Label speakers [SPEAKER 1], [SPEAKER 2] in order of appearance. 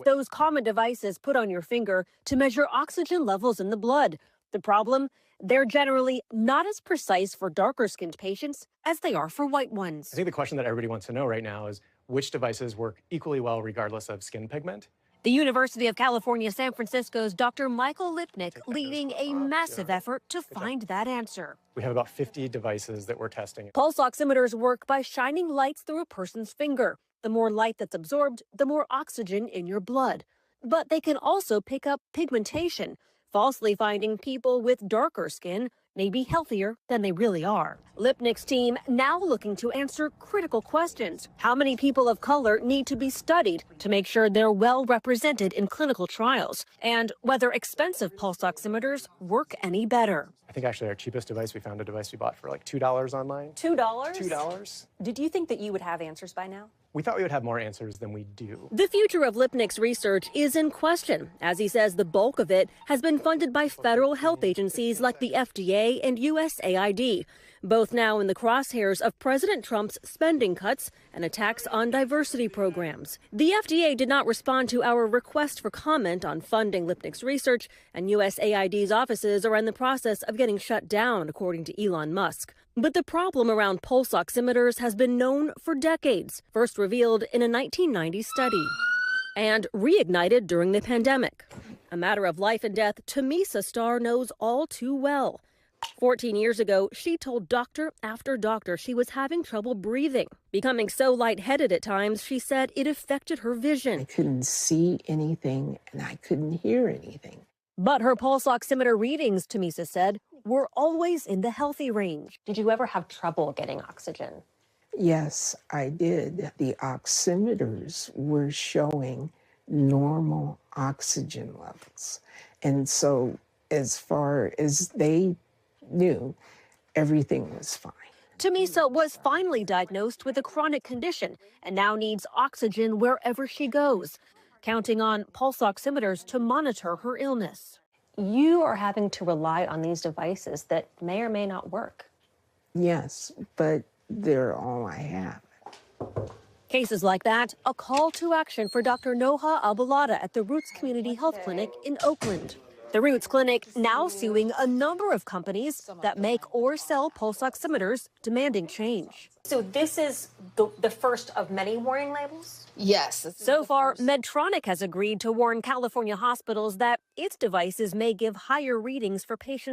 [SPEAKER 1] Those common devices put on your finger to measure oxygen levels in the blood. The problem? They're generally not as precise for darker skinned patients as they are for white ones.
[SPEAKER 2] I think the question that everybody wants to know right now is which devices work equally well regardless of skin pigment?
[SPEAKER 1] The University of California, San Francisco's Dr. Michael Lipnick leading a massive effort to find that answer.
[SPEAKER 2] We have about 50 devices that we're testing.
[SPEAKER 1] Pulse oximeters work by shining lights through a person's finger. The more light that's absorbed, the more oxygen in your blood. But they can also pick up pigmentation, falsely finding people with darker skin may be healthier than they really are. Lipnick's team now looking to answer critical questions. How many people of color need to be studied to make sure they're well represented in clinical trials? And whether expensive pulse oximeters work any better.
[SPEAKER 2] I think actually our cheapest device, we found a device we bought for like $2 online.
[SPEAKER 3] $2?
[SPEAKER 2] $2.
[SPEAKER 3] Did you think that you would have answers by now?
[SPEAKER 2] We thought we would have more answers than we do.
[SPEAKER 1] The future of Lipnick's research is in question, as he says the bulk of it has been funded by federal health agencies like the FDA and USAID, both now in the crosshairs of President Trump's spending cuts and attacks on diversity programs. The FDA did not respond to our request for comment on funding Lipnick's research, and USAID's offices are in the process of getting shut down, according to Elon Musk. But the problem around pulse oximeters has been known for decades, first revealed in a 1990 study and reignited during the pandemic. A matter of life and death Tamisa Starr knows all too well. 14 years ago, she told doctor after doctor she was having trouble breathing. Becoming so lightheaded at times, she said it affected her vision.
[SPEAKER 4] I couldn't see anything and I couldn't hear anything.
[SPEAKER 1] But her pulse oximeter readings, Tamisa said, were always in the healthy range.
[SPEAKER 3] Did you ever have trouble getting oxygen?
[SPEAKER 4] Yes, I did. The oximeters were showing normal oxygen levels. And so as far as they knew, everything was fine.
[SPEAKER 1] Tamisa was finally diagnosed with a chronic condition and now needs oxygen wherever she goes, counting on pulse oximeters to monitor her illness.
[SPEAKER 3] You are having to rely on these devices that may or may not work.
[SPEAKER 4] Yes, but they're all I have.
[SPEAKER 1] Cases like that, a call to action for Dr. Noha Albalada at the Roots Community Health Clinic in Oakland. The Roots Clinic now suing a number of companies that make or sell pulse oximeters, demanding change.
[SPEAKER 3] So this is the first of many warning labels?
[SPEAKER 5] Yes.
[SPEAKER 1] So far, Medtronic has agreed to warn California hospitals that its devices may give higher readings for patients